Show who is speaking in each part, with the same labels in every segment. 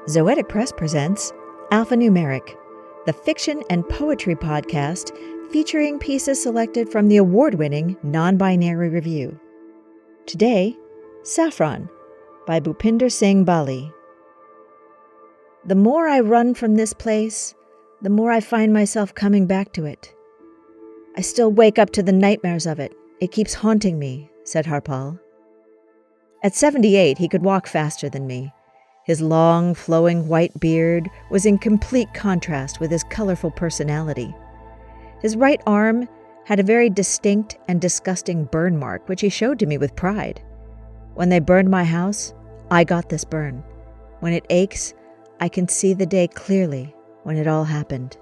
Speaker 1: Zoetic Press presents Alphanumeric, the fiction and poetry podcast featuring pieces selected from the award-winning NonBinary Review. Today, Saffron by Bupinder Singh Bali. The more I run from this place, the more I find myself coming back to it. I still wake up to the nightmares of it. It keeps haunting me, said Harpal. At 78, he could walk faster than me. His long, flowing white beard was in complete contrast with his colorful personality. His right arm had a very distinct and disgusting burn mark, which he showed to me with pride. When they burned my house, I got this burn. When it aches, I can see the day clearly when it all happened.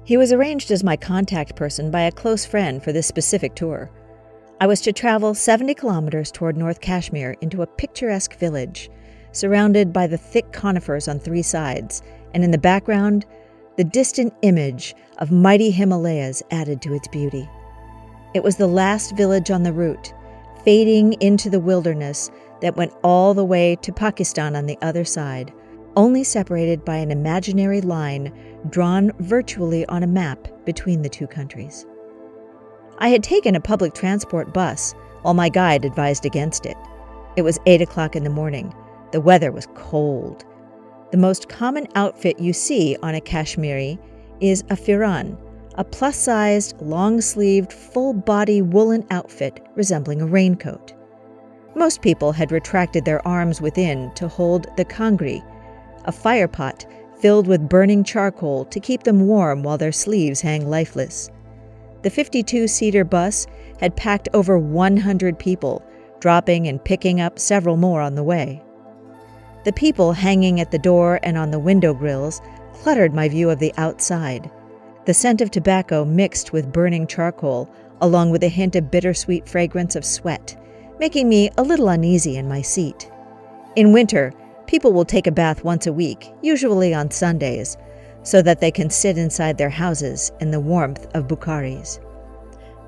Speaker 1: He was arranged as my contact person by a close friend for this specific tour. I was to travel 70 kilometers toward North Kashmir into a picturesque village, surrounded by the thick conifers on three sides, and in the background, the distant image of mighty Himalayas added to its beauty. It was the last village on the route, fading into the wilderness that went all the way to Pakistan on the other side, only separated by an imaginary line drawn virtually on a map between the two countries. I had taken a public transport bus, while my guide advised against it. It was 8 o'clock in the morning. The weather was cold. The most common outfit you see on a Kashmiri is a firan, a plus-sized, long-sleeved, full-body woolen outfit resembling a raincoat. Most people had retracted their arms within to hold the kangri, a fire pot filled with burning charcoal to keep them warm while their sleeves hang lifeless. The 52-seater bus had packed over 100 people, dropping and picking up several more on the way. The people hanging at the door and on the window grills cluttered my view of the outside. The scent of tobacco mixed with burning charcoal, along with a hint of bittersweet fragrance of sweat, making me a little uneasy in my seat. In winter, people will take a bath once a week, usually on Sundays, so that they can sit inside their houses in the warmth of Bukharis.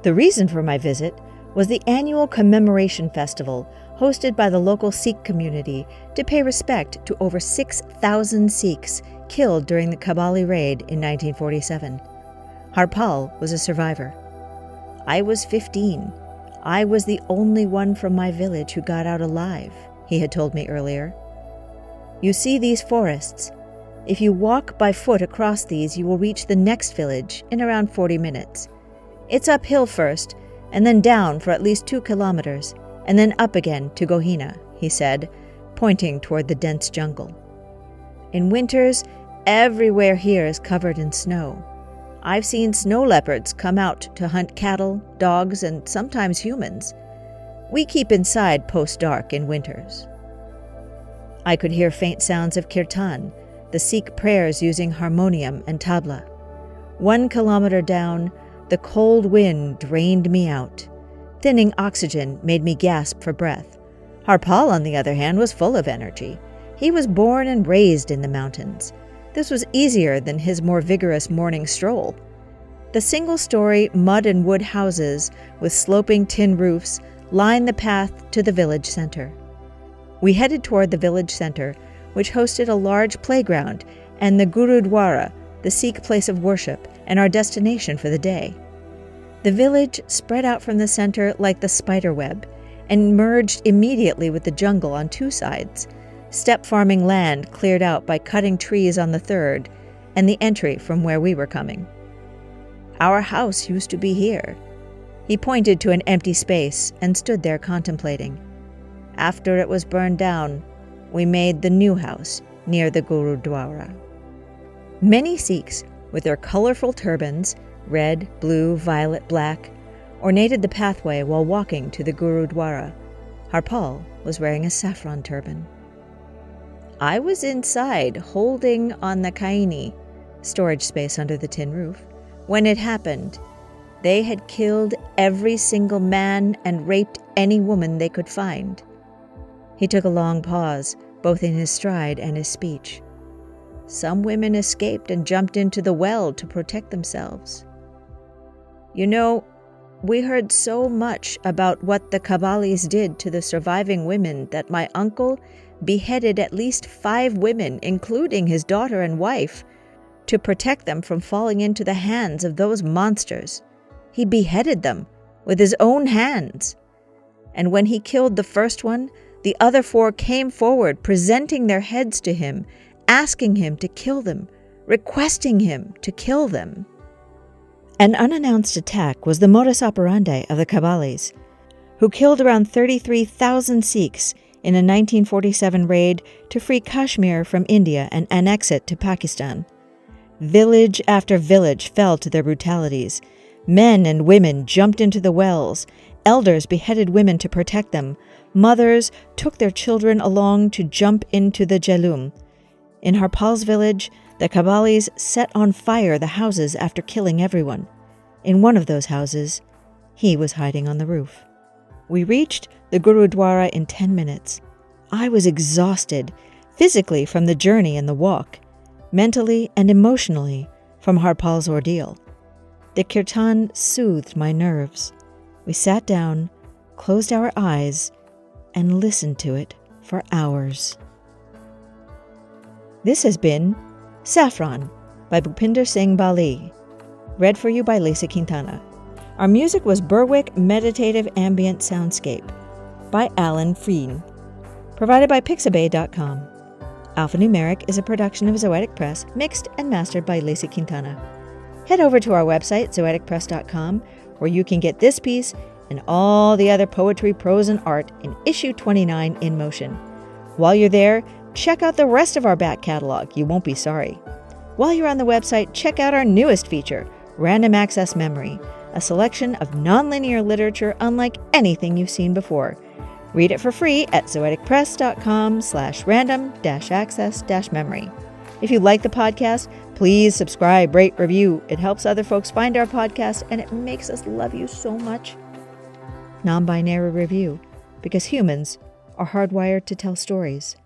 Speaker 1: The reason for my visit was the annual commemoration festival hosted by the local Sikh community to pay respect to over 6,000 Sikhs killed during the Kabali raid in 1947. Harpal was a survivor. I was 15. I was the only one from my village who got out alive, he had told me earlier. You see these forests. If you walk by foot across these, you will reach the next village in around 40 minutes. It's uphill first, and then down for at least 2 kilometers, and then up again to Gohina, he said, pointing toward the dense jungle. In winters, everywhere here is covered in snow. I've seen snow leopards come out to hunt cattle, dogs, and sometimes humans. We keep inside post-dark in winters. I could hear faint sounds of kirtan, the Sikh prayers using harmonium and tabla. 1 kilometer down, the cold wind drained me out. Thinning oxygen made me gasp for breath. Harpal, on the other hand, was full of energy. He was born and raised in the mountains. This was easier than his more vigorous morning stroll. The single-story mud and wood houses with sloping tin roofs lined the path to the village center. We headed toward the village center, which hosted a large playground and the Gurudwara, the Sikh place of worship, and our destination for the day. The village spread out from the center like the spider web and merged immediately with the jungle on 2 sides, steppe farming land cleared out by cutting trees on the third, and the entry from where we were coming. Our house used to be here. He pointed to an empty space and stood there contemplating. After it was burned down, we made the new house near the Gurudwara. Many Sikhs, with their colorful turbans, red, blue, violet, black, ornated the pathway while walking to the Gurudwara. Harpal was wearing a saffron turban. I was inside, holding on the kaini, storage space under the tin roof, when it happened. They had killed every single man and raped any woman they could find. He took a long pause, both in his stride and his speech. Some women escaped and jumped into the well to protect themselves. You know, we heard so much about what the Kabalis did to the surviving women that my uncle beheaded at least 5 women, including his daughter and wife, to protect them from falling into the hands of those monsters. He beheaded them with his own hands. And when he killed the first one, the other 4 came forward, presenting their heads to him, asking him to kill them, requesting him to kill them. An unannounced attack was the modus operandi of the Qawwalis, who killed around 33,000 Sikhs in a 1947 raid to free Kashmir from India and annex it to Pakistan. Village after village fell to their brutalities. Men and women jumped into the wells. Elders beheaded women to protect them. Mothers took their children along to jump into the Jhelum. In Harpal's village, the Qawwalis set on fire the houses after killing everyone. In one of those houses, he was hiding on the roof. We reached the Gurudwara in 10 minutes. I was exhausted, physically from the journey and the walk, mentally and emotionally from Harpal's ordeal. The kirtan soothed my nerves. We sat down, closed our eyes, and listened to it for hours. This has been Saffron by Bupinder Singh Bali, read for you by Lisa Quintana. Our music was Berwick Meditative Ambient Soundscape by Alan Freen, provided by Pixabay.com. Alphanumeric is a production of Zoetic Press, mixed and mastered by Lisa Quintana. Head over to our website, zoeticpress.com, where you can get this piece and all the other poetry, prose, and art in issue 29 in motion. While you're there, check out the rest of our back catalog. You won't be sorry. While you're on the website, check out our newest feature, Random Access Memory, a selection of nonlinear literature unlike anything you've seen before. Read it for free at zoeticpress.com/random-access-memory. If you like the podcast, please subscribe, rate, review. It helps other folks find our podcast, and it makes us love you so much. NonBinary Review, because humans are hardwired to tell stories.